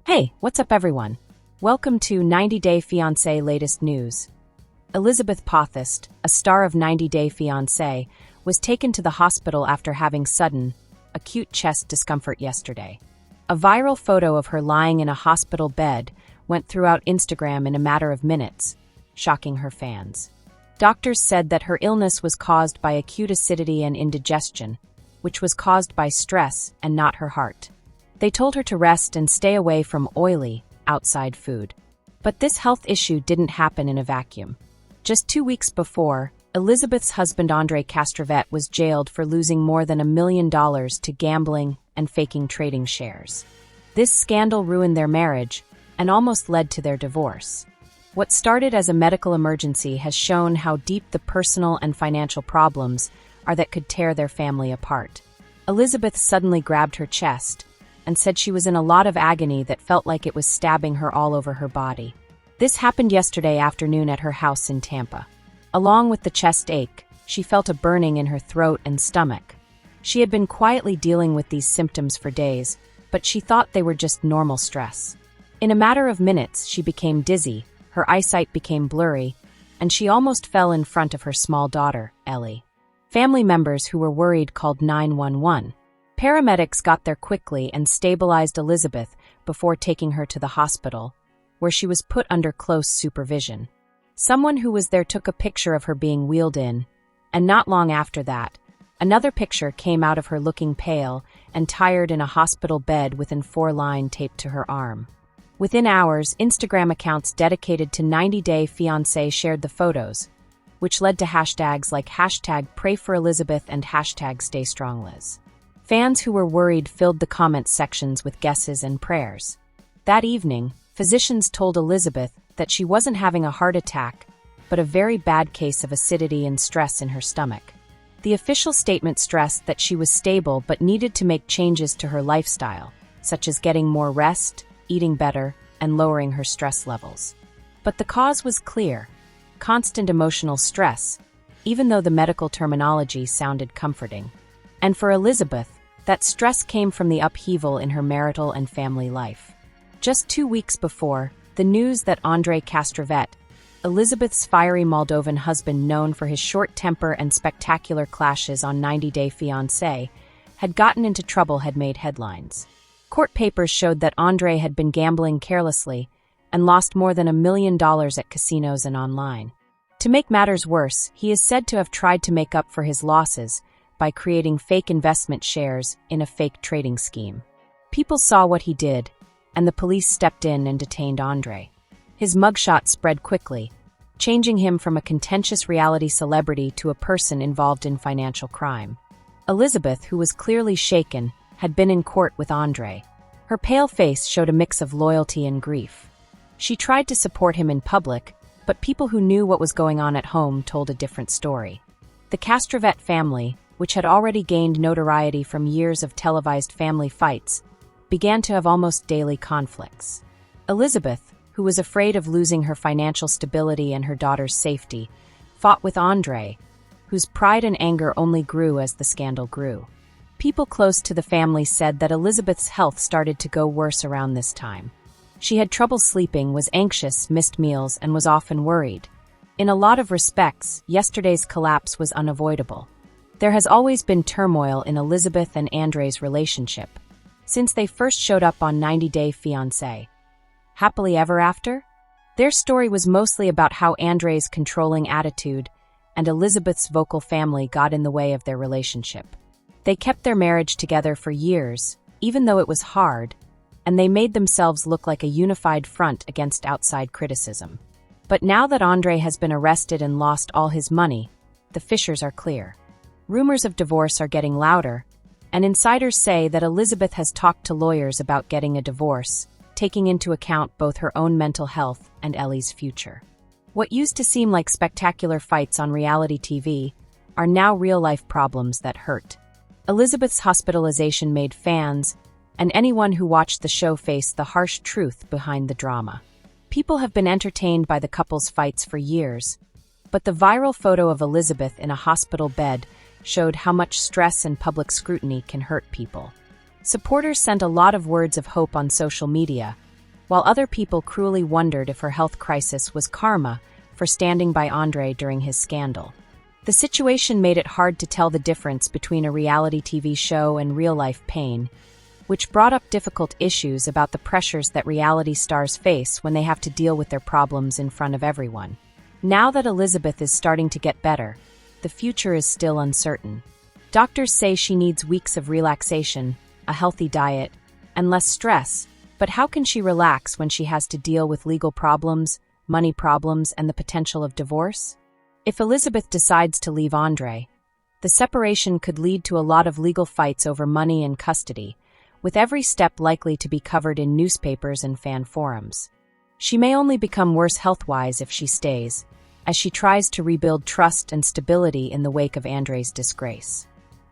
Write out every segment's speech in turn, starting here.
Hey, what's up everyone? Welcome to 90 Day Fiancé latest news. Elizabeth Potthast, a star of 90 Day Fiancé, was taken to the hospital after having sudden, acute chest discomfort yesterday. A viral photo of her lying in a hospital bed went throughout Instagram in a matter of minutes, shocking her fans. Doctors said that her illness was caused by acute acidity and indigestion, which was caused by stress and not her heart. They told her to rest and stay away from oily, outside food. But this health issue didn't happen in a vacuum. Just 2 weeks before, Elizabeth's husband Andrei was jailed for losing more than $1 million to gambling and faking trading shares. This scandal ruined their marriage and almost led to their divorce. What started as a medical emergency has shown how deep the personal and financial problems are that could tear their family apart. Elizabeth suddenly grabbed her chest and said she was in a lot of agony that felt like it was stabbing her all over her body. This happened yesterday afternoon at her house in Tampa. Along with the chest ache, she felt a burning in her throat and stomach. She had been quietly dealing with these symptoms for days, but she thought they were just normal stress. In a matter of minutes, she became dizzy, her eyesight became blurry, and she almost fell in front of her small daughter, Ellie. Family members who were worried called 911. Paramedics got there quickly and stabilized Elizabeth before taking her to the hospital, where she was put under close supervision. Someone who was there took a picture of her being wheeled in, and not long after that, another picture came out of her looking pale and tired in a hospital bed with an 4-line taped to her arm. Within hours, Instagram accounts dedicated to 90 Day Fiancé shared the photos, which led to hashtags like #PrayForElizabeth and #StayStrongLiz. Fans who were worried filled the comments sections with guesses and prayers. That evening, physicians told Elizabeth that she wasn't having a heart attack, but a very bad case of acidity and stress in her stomach. The official statement stressed that she was stable but needed to make changes to her lifestyle, such as getting more rest, eating better, and lowering her stress levels. But the cause was clear: constant emotional stress, even though the medical terminology sounded comforting. And for Elizabeth, that stress came from the upheaval in her marital and family life. Just 2 weeks before, the news that Andrei, Elizabeth's fiery Moldovan husband known for his short temper and spectacular clashes on 90 Day Fiancé, had gotten into trouble had made headlines. Court papers showed that Andrei had been gambling carelessly and lost more than $1 million at casinos and online. To make matters worse, he is said to have tried to make up for his losses by creating fake investment shares in a fake trading scheme. People saw what he did, and the police stepped in and detained Andrei. His mugshot spread quickly, changing him from a contentious reality celebrity to a person involved in financial crime. Elizabeth, who was clearly shaken, had been in court with Andrei. Her pale face showed a mix of loyalty and grief. She tried to support him in public, but people who knew what was going on at home told a different story. The Castrovet family, which had already gained notoriety from years of televised family fights, began to have almost daily conflicts. Elizabeth, who was afraid of losing her financial stability and her daughter's safety, fought with Andrei, whose pride and anger only grew as the scandal grew. People close to the family said that Elizabeth's health started to go worse around this time. She had trouble sleeping, was anxious, missed meals, and was often worried. In a lot of respects, yesterday's collapse was unavoidable. There has always been turmoil in Elizabeth and Andrei's relationship, since they first showed up on 90 Day Fiancé. Happily ever after? Their story was mostly about how Andrei's controlling attitude and Elizabeth's vocal family got in the way of their relationship. They kept their marriage together for years, even though it was hard, and they made themselves look like a unified front against outside criticism. But now that Andrei has been arrested and lost all his money, the fissures are clear. Rumors of divorce are getting louder, and insiders say that Elizabeth has talked to lawyers about getting a divorce, taking into account both her own mental health and Ellie's future. What used to seem like spectacular fights on reality TV are now real-life problems that hurt. Elizabeth's hospitalization made fans and anyone who watched the show face the harsh truth behind the drama. People have been entertained by the couple's fights for years, but the viral photo of Elizabeth in a hospital bed showed how much stress and public scrutiny can hurt people. Supporters sent a lot of words of hope on social media, while other people cruelly wondered if her health crisis was karma for standing by Andrei during his scandal. The situation made it hard to tell the difference between a reality TV show and real-life pain, which brought up difficult issues about the pressures that reality stars face when they have to deal with their problems in front of everyone. Now that Elizabeth is starting to get better, the future is still uncertain. Doctors say she needs weeks of relaxation, a healthy diet, and less stress, but how can she relax when she has to deal with legal problems, money problems, and the potential of divorce? If Elizabeth decides to leave Andrei, the separation could lead to a lot of legal fights over money and custody, with every step likely to be covered in newspapers and fan forums. She may only become worse health-wise if she stays, as she tries to rebuild trust and stability in the wake of Andrei's disgrace.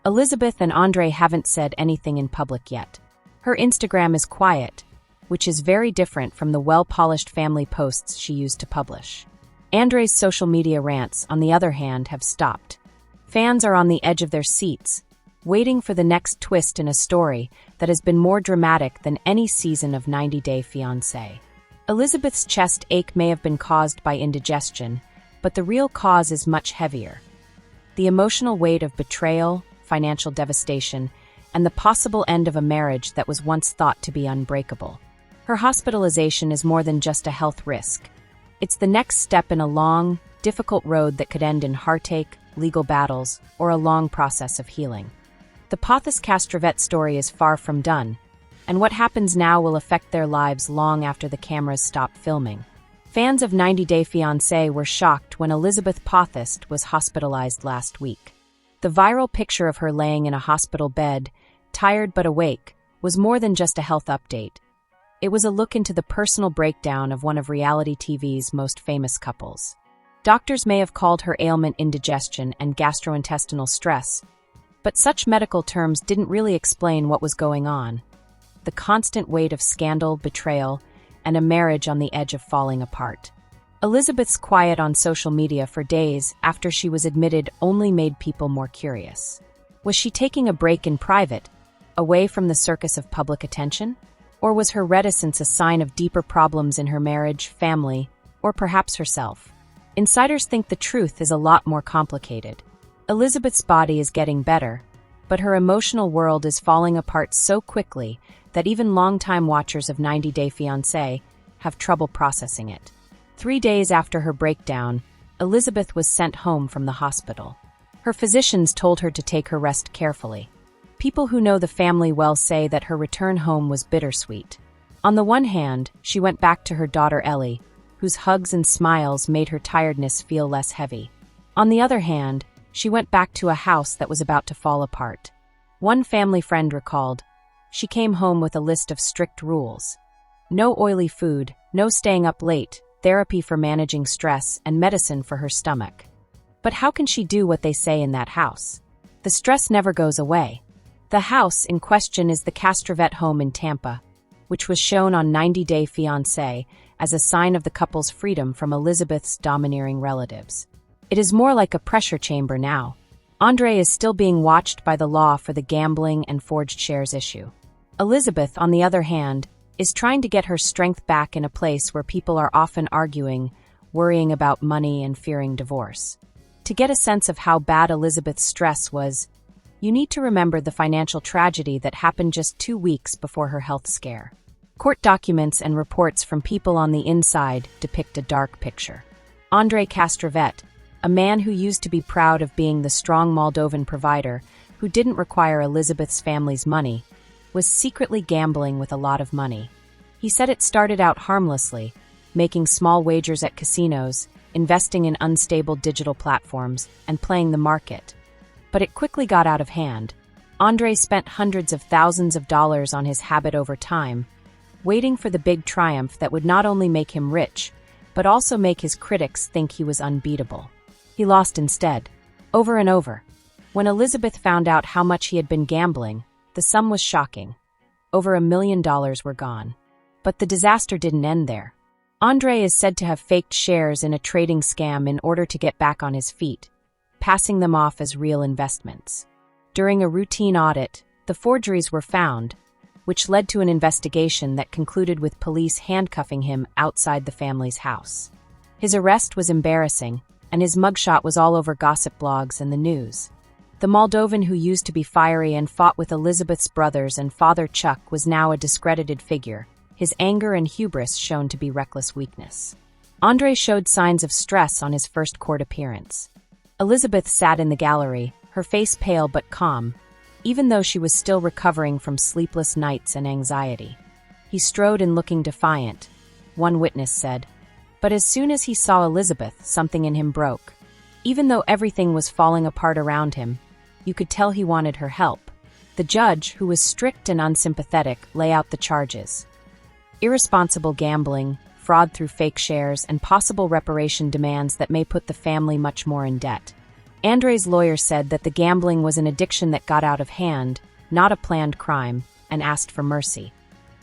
Elizabeth and Andrei haven't said anything in public yet. Her Instagram is quiet, which is very different from the well-polished family posts she used to publish. Andrei's social media rants, on the other hand, have stopped. Fans are on the edge of their seats, waiting for the next twist in a story that has been more dramatic than any season of 90 Day Fiancé. Elizabeth's chest ache may have been caused by indigestion, but the real cause is much heavier. The emotional weight of betrayal, financial devastation, and the possible end of a marriage that was once thought to be unbreakable. Her hospitalization is more than just a health risk. It's the next step in a long, difficult road that could end in heartache, legal battles, or a long process of healing. The Potthast Hospitalized story is far from done, and what happens now will affect their lives long after the cameras stop filming. Fans of 90 Day Fiancé were shocked when Elizabeth Potthast was hospitalized last week. The viral picture of her laying in a hospital bed, tired but awake, was more than just a health update. It was a look into the personal breakdown of one of reality TV's most famous couples. Doctors may have called her ailment indigestion and gastrointestinal stress, but such medical terms didn't really explain what was going on. The constant weight of scandal, betrayal, and a marriage on the edge of falling apart. Elizabeth's quiet on social media for days after she was admitted only made people more curious. Was she taking a break in private, away from the circus of public attention? Or was her reticence a sign of deeper problems in her marriage, family, or perhaps herself? Insiders think the truth is a lot more complicated. Elizabeth's body is getting better, but her emotional world is falling apart so quickly that even longtime watchers of 90 Day Fiancé have trouble processing it. 3 days after her breakdown, Elizabeth was sent home from the hospital. Her physicians told her to take her rest carefully. People who know the family well say that her return home was bittersweet. On the one hand, she went back to her daughter Ellie, whose hugs and smiles made her tiredness feel less heavy. On the other hand, she went back to a house that was about to fall apart. One family friend recalled, she came home with a list of strict rules. No oily food, no staying up late, therapy for managing stress, and medicine for her stomach. But how can she do what they say in that house? The stress never goes away. The house in question is the Castrovet home in Tampa, which was shown on 90 Day Fiancé as a sign of the couple's freedom from Elizabeth's domineering relatives. It is more like a pressure chamber now. Andrei is still being watched by the law for the gambling and forged shares issue. Elizabeth, on the other hand, is trying to get her strength back in a place where people are often arguing, worrying about money, and fearing divorce. To get a sense of how bad Elizabeth's stress was, you need to remember the financial tragedy that happened just 2 weeks before her health scare. Court documents and reports from people on the inside depict a dark picture. Andrei Castrovet, a man who used to be proud of being the strong Moldovan provider who didn't require Elizabeth's family's money, was secretly gambling with a lot of money. He said it started out harmlessly, making small wagers at casinos, investing in unstable digital platforms, and playing the market. But it quickly got out of hand. Andrei spent hundreds of thousands of dollars on his habit over time, waiting for the big triumph that would not only make him rich, but also make his critics think he was unbeatable. He lost instead, over and over. When Elizabeth found out how much he had been gambling, the sum was shocking. Over $1 million were gone. But the disaster didn't end there. Andrei is said to have faked shares in a trading scam in order to get back on his feet, passing them off as real investments. During a routine audit, the forgeries were found, which led to an investigation that concluded with police handcuffing him outside the family's house. His arrest was embarrassing, and his mugshot was all over gossip blogs and the news. The Moldovan who used to be fiery and fought with Elizabeth's brothers and father Chuck was now a discredited figure, his anger and hubris shown to be reckless weakness. Andrei showed signs of stress on his first court appearance. Elizabeth sat in the gallery, her face pale but calm, even though she was still recovering from sleepless nights and anxiety. He strode in looking defiant, one witness said. But as soon as he saw Elizabeth, something in him broke. Even though everything was falling apart around him, you could tell he wanted her help. The judge, who was strict and unsympathetic, lay out the charges. Irresponsible gambling, fraud through fake shares, and possible reparation demands that may put the family much more in debt. Andrei's lawyer said that the gambling was an addiction that got out of hand, not a planned crime, and asked for mercy.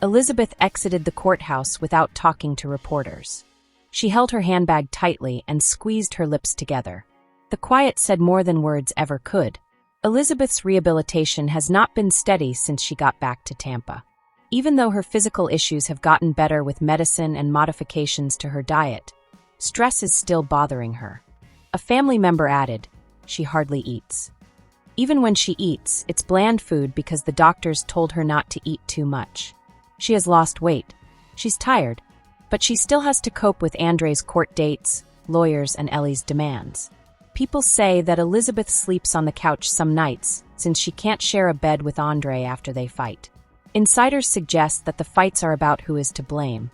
Elizabeth exited the courthouse without talking to reporters. She held her handbag tightly and squeezed her lips together. The quiet said more than words ever could. Elizabeth's rehabilitation has not been steady since she got back to Tampa. Even though her physical issues have gotten better with medicine and modifications to her diet, stress is still bothering her. A family member added, "She hardly eats. Even when she eats, it's bland food because the doctors told her not to eat too much. She has lost weight. She's tired, but she still has to cope with Andrei's court dates, lawyers, and Ellie's demands. People say that Elizabeth sleeps on the couch some nights since she can't share a bed with Andrei after they fight. Insiders suggest that the fights are about who is to blame.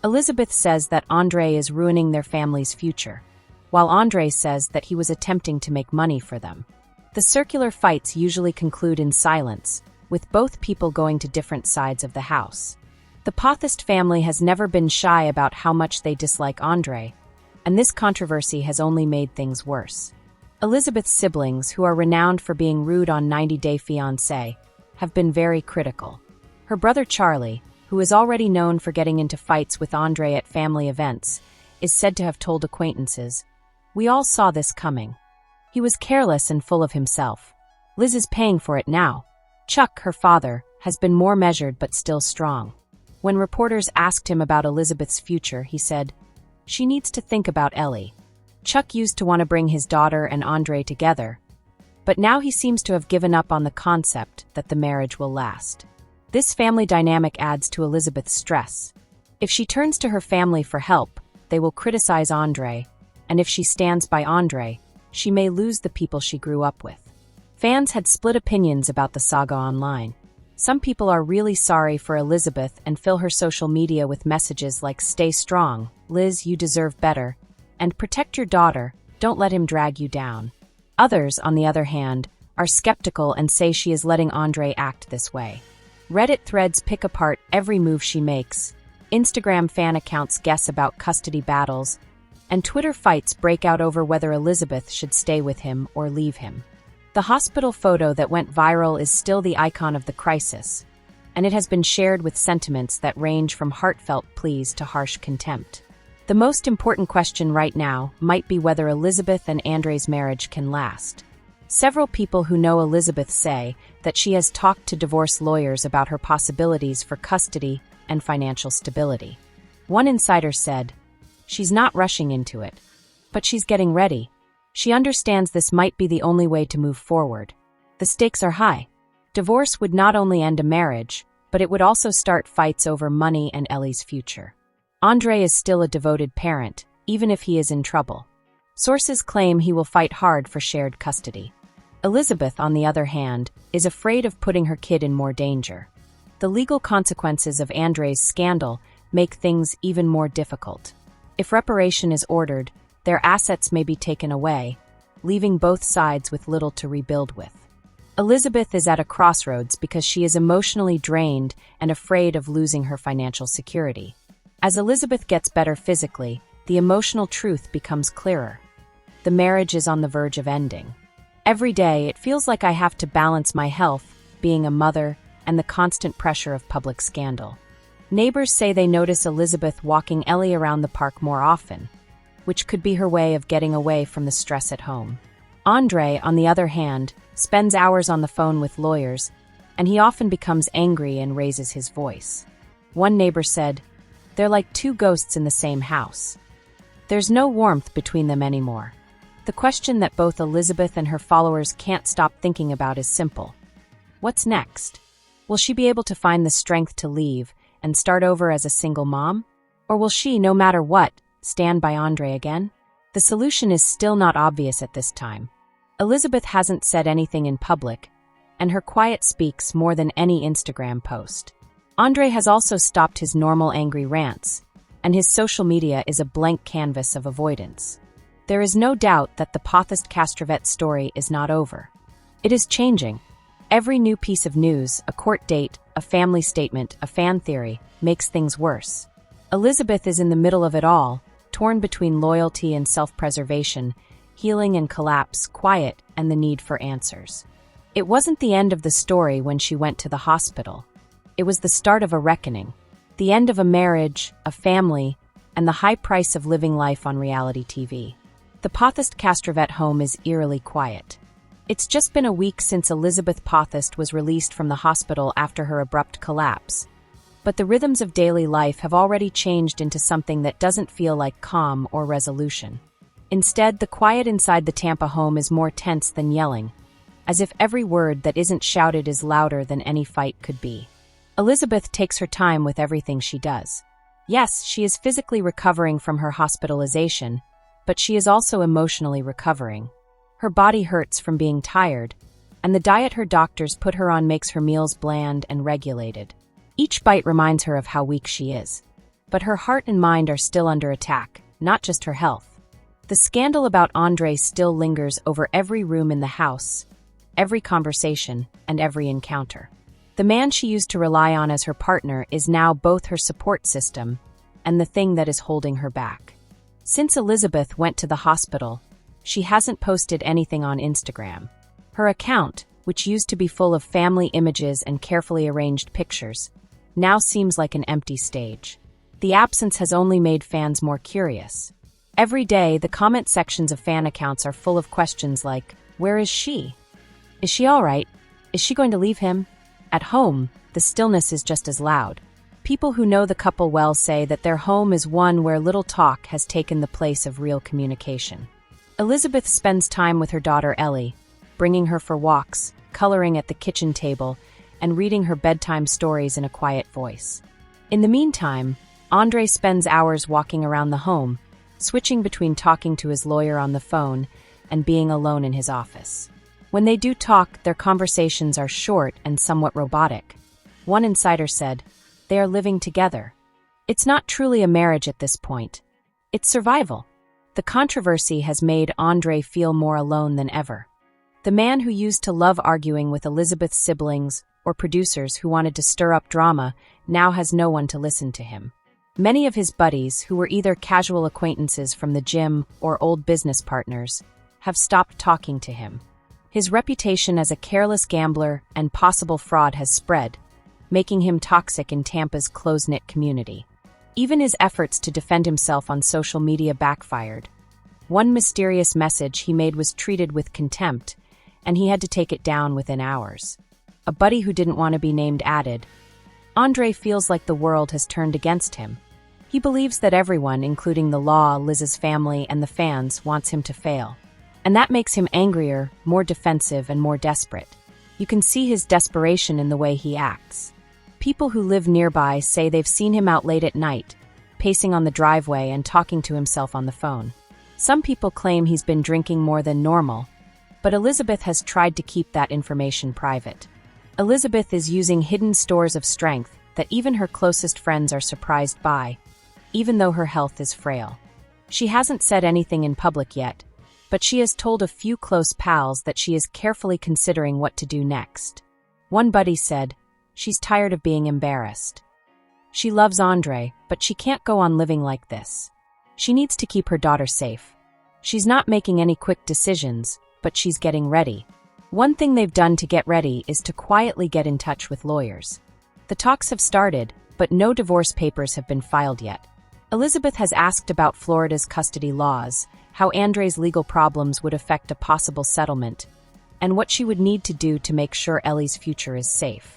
Elizabeth says that Andrei is ruining their family's future, while Andrei says that he was attempting to make money for them. The circular fights usually conclude in silence, with both people going to different sides of the house. The Potthast family has never been shy about how much they dislike Andrei, and this controversy has only made things worse. Elizabeth's siblings, who are renowned for being rude on 90 Day Fiancé, have been very critical. Her brother Charlie, who is already known for getting into fights with Andrei at family events, is said to have told acquaintances, "We all saw this coming. He was careless and full of himself. Liz is paying for it now." Chuck, her father, has been more measured but still strong. When reporters asked him about Elizabeth's future, he said, "She needs to think about Ellie." Chuck used to want to bring his daughter and Andrei together, but now he seems to have given up on the concept that the marriage will last. This family dynamic adds to Elizabeth's stress. If she turns to her family for help, they will criticize Andrei, and if she stands by Andrei, she may lose the people she grew up with. Fans had split opinions about the saga online. Some people are really sorry for Elizabeth and fill her social media with messages like "Stay strong, Liz, you deserve better," and "Protect your daughter, don't let him drag you down." Others, on the other hand, are skeptical and say she is letting Andrei act this way. Reddit threads pick apart every move she makes, Instagram fan accounts guess about custody battles, and Twitter fights break out over whether Elizabeth should stay with him or leave him. The hospital photo that went viral is still the icon of the crisis, and it has been shared with sentiments that range from heartfelt pleas to harsh contempt. The most important question right now might be whether Elizabeth and Andrei's marriage can last. Several people who know Elizabeth say that she has talked to divorce lawyers about her possibilities for custody and financial stability. One insider said, "She's not rushing into it, but she's getting ready. She understands this might be the only way to move forward. The stakes are high. Divorce would not only end a marriage, but it would also start fights over money and Ellie's future." Andrei is still a devoted parent, even if he is in trouble. Sources claim he will fight hard for shared custody. Elizabeth, on the other hand, is afraid of putting her kid in more danger. The legal consequences of Andrei's scandal make things even more difficult. If reparation is ordered, their assets may be taken away, leaving both sides with little to rebuild with. Elizabeth is at a crossroads because she is emotionally drained and afraid of losing her financial security. As Elizabeth gets better physically, the emotional truth becomes clearer. The marriage is on the verge of ending. Every day, it feels like I have to balance my health, being a mother, and the constant pressure of public scandal. Neighbors say they notice Elizabeth walking Ellie around the park more often, which could be her way of getting away from the stress at home. Andrei, on the other hand, spends hours on the phone with lawyers, and he often becomes angry and raises his voice. One neighbor said, "They're like two ghosts in the same house." There's no warmth between them anymore. The question that both Elizabeth and her followers can't stop thinking about is simple. What's next? Will she be able to find the strength to leave and start over as a single mom? Or will she, no matter what, stand by Andrei again? The solution is still not obvious at this time. Elizabeth hasn't said anything in public, and her quiet speaks more than any Instagram post. Andrei has also stopped his normal angry rants, and his social media is a blank canvas of avoidance. There is no doubt that the Potthast Hospitalized story is not over. It is changing. Every new piece of news, a court date, a family statement, a fan theory, makes things worse. Elizabeth is in the middle of it all, torn between loyalty and self-preservation, healing and collapse, quiet and the need for answers. It wasn't the end of the story when she went to the hospital. It was the start of a reckoning, the end of a marriage, a family, and the high price of living life on reality TV. The Potthast Hospitalized home is eerily quiet. It's just been a week since Elizabeth Potthast was released from the hospital after her abrupt collapse. But the rhythms of daily life have already changed into something that doesn't feel like calm or resolution. Instead, the quiet inside the Tampa home is more tense than yelling, as if every word that isn't shouted is louder than any fight could be. Elizabeth takes her time with everything she does. Yes, she is physically recovering from her hospitalization, but she is also emotionally recovering. Her body hurts from being tired, and the diet her doctors put her on makes her meals bland and regulated. Each bite reminds her of how weak she is. But her heart and mind are still under attack, not just her health. The scandal about Andrei still lingers over every room in the house, every conversation, and every encounter. The man she used to rely on as her partner is now both her support system and the thing that is holding her back. Since Elizabeth went to the hospital, she hasn't posted anything on Instagram. Her account, which used to be full of family images and carefully arranged pictures, now seems like an empty stage. The absence has only made fans more curious. Every day, the comment sections of fan accounts are full of questions like, "Where is she? Is she all right? Is she going to leave him?" At home, the stillness is just as loud. People who know the couple well say that their home is one where little talk has taken the place of real communication. Elizabeth spends time with her daughter Ellie, bringing her for walks, coloring at the kitchen table, and reading her bedtime stories in a quiet voice. In the meantime, Andrei spends hours walking around the home, switching between talking to his lawyer on the phone and being alone in his office. When they do talk, their conversations are short and somewhat robotic. One insider said, "They are living together." It's not truly a marriage at this point. It's survival. The controversy has made Andrei feel more alone than ever. The man who used to love arguing with Elizabeth's siblings or producers who wanted to stir up drama now has no one to listen to him. Many of his buddies, who were either casual acquaintances from the gym or old business partners, have stopped talking to him. His reputation as a careless gambler and possible fraud has spread, making him toxic in Tampa's close-knit community. Even his efforts to defend himself on social media backfired. One mysterious message he made was treated with contempt, and he had to take it down within hours. A buddy who didn't want to be named added, "Andrei feels like the world has turned against him. He believes that everyone, including the law, Liz's family, and the fans, wants him to fail. And that makes him angrier, more defensive, and more desperate. You can see his desperation in the way he acts. People who live nearby say they've seen him out late at night, pacing on the driveway and talking to himself on the phone. Some people claim he's been drinking more than normal, but Elizabeth has tried to keep that information private. Elizabeth is using hidden stores of strength that even her closest friends are surprised by, even though her health is frail. She hasn't said anything in public yet, but she has told a few close pals that she is carefully considering what to do next. One buddy said, "She's tired of being embarrassed. She loves Andrei, but she can't go on living like this. She needs to keep her daughter safe. She's not making any quick decisions, but she's getting ready." One thing they've done to get ready is to quietly get in touch with lawyers. The talks have started, but no divorce papers have been filed yet. Elizabeth has asked about Florida's custody laws, how Andrei's legal problems would affect a possible settlement, and what she would need to do to make sure Ellie's future is safe.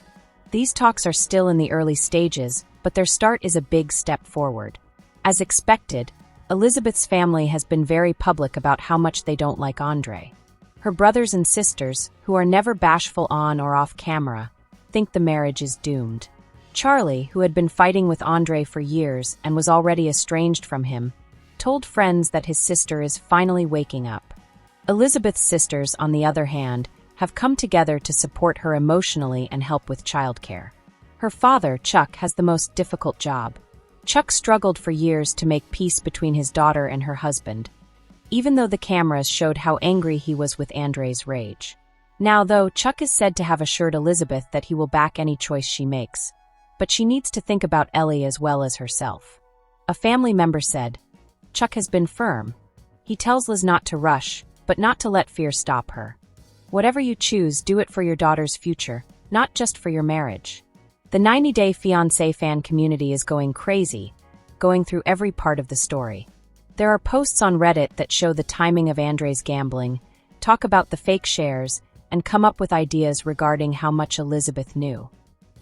These talks are still in the early stages, but their start is a big step forward. As expected, Elizabeth's family has been very public about how much they don't like Andrei. Her brothers and sisters, who are never bashful on or off camera, think the marriage is doomed. Charlie, who had been fighting with Andrei for years and was already estranged from him, told friends that his sister is finally waking up. Elizabeth's sisters, on the other hand, have come together to support her emotionally and help with childcare. Her father, Chuck, has the most difficult job. Chuck struggled for years to make peace between his daughter and her husband, even though the cameras showed how angry he was with Andrei's rage. Now, though, Chuck is said to have assured Elizabeth that he will back any choice she makes, but she needs to think about Ellie as well as herself. A family member said, "Chuck has been firm. He tells Liz not to rush, but not to let fear stop her. Whatever you choose, do it for your daughter's future, not just for your marriage." The 90-Day Fiancé fan community is going crazy, going through every part of the story. There are posts on Reddit that show the timing of Andrei's gambling, talk about the fake shares, and come up with ideas regarding how much Elizabeth knew.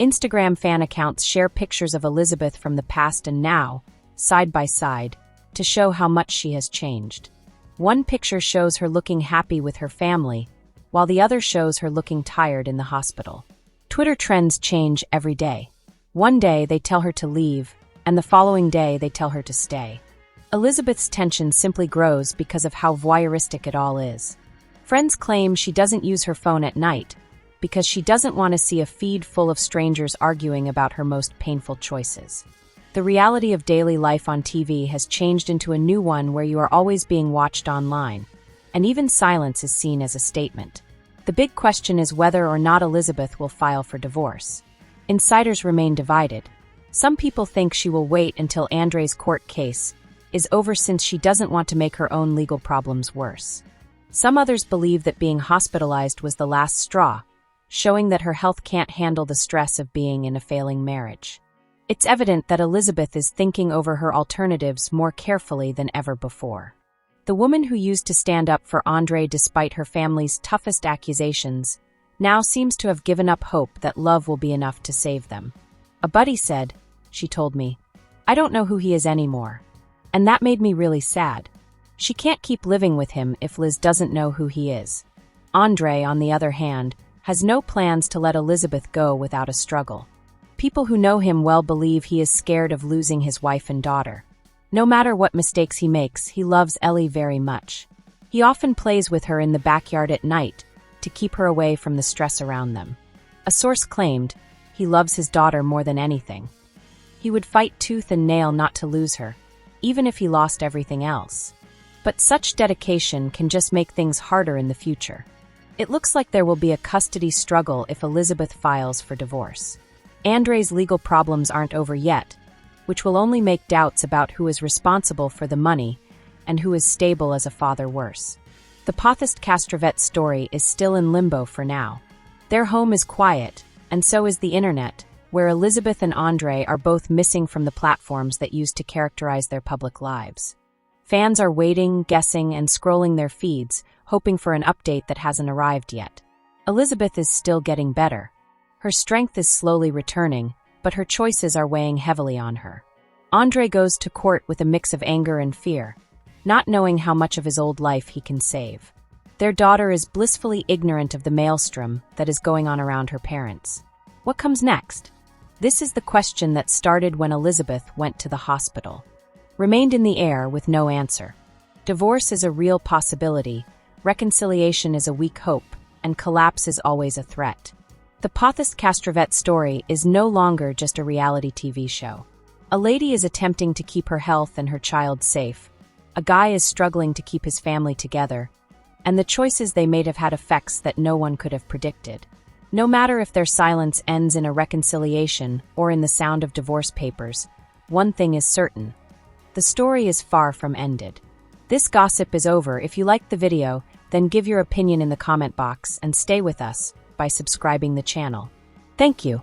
Instagram fan accounts share pictures of Elizabeth from the past and now, side by side, to show how much she has changed. One picture shows her looking happy with her family, while the other shows her looking tired in the hospital. Twitter trends change every day. One day they tell her to leave, and the following day they tell her to stay. Elizabeth's tension simply grows because of how voyeuristic it all is. Friends claim she doesn't use her phone at night because she doesn't want to see a feed full of strangers arguing about her most painful choices. The reality of daily life on TV has changed into a new one where you are always being watched online, and even silence is seen as a statement. The big question is whether or not Elizabeth will file for divorce. Insiders remain divided. Some people think she will wait until Andrei's court case is over since she doesn't want to make her own legal problems worse. Some others believe that being hospitalized was the last straw, showing that her health can't handle the stress of being in a failing marriage. It's evident that Elizabeth is thinking over her alternatives more carefully than ever before. The woman who used to stand up for Andrei despite her family's toughest accusations now seems to have given up hope that love will be enough to save them. A buddy said, she told me, "I don't know who he is anymore." And that made me really sad. She can't keep living with him if Liz doesn't know who he is. Andrei, on the other hand, has no plans to let Elizabeth go without a struggle. People who know him well believe he is scared of losing his wife and daughter. No matter what mistakes he makes, he loves Ellie very much. He often plays with her in the backyard at night to keep her away from the stress around them. A source claimed he loves his daughter more than anything. He would fight tooth and nail not to lose her, even if he lost everything else. But such dedication can just make things harder in the future. It looks like there will be a custody struggle if Elizabeth files for divorce. Andrei's legal problems aren't over yet, which will only make doubts about who is responsible for the money and who is stable as a father worse. The Potthast Hospitalized story is still in limbo for now. Their home is quiet, and so is the internet, where Elizabeth and Andrei are both missing from the platforms that used to characterize their public lives. Fans are waiting, guessing, and scrolling their feeds, hoping for an update that hasn't arrived yet. Elizabeth is still getting better. Her strength is slowly returning, but her choices are weighing heavily on her. Andrei goes to court with a mix of anger and fear, not knowing how much of his old life he can save. Their daughter is blissfully ignorant of the maelstrom that is going on around her parents. What comes next? This is the question that started when Elizabeth went to the hospital, remained in the air with no answer. Divorce is a real possibility, reconciliation is a weak hope, and collapse is always a threat. The Potthast Hospitalized story is no longer just a reality TV show. A lady is attempting to keep her health and her child safe. A guy is struggling to keep his family together. And the choices they made have had effects that no one could have predicted. No matter if their silence ends in a reconciliation or in the sound of divorce papers, one thing is certain. The story is far from ended. This gossip is over. If you liked the video, then give your opinion in the comment box and stay with us by subscribing the channel. Thank you.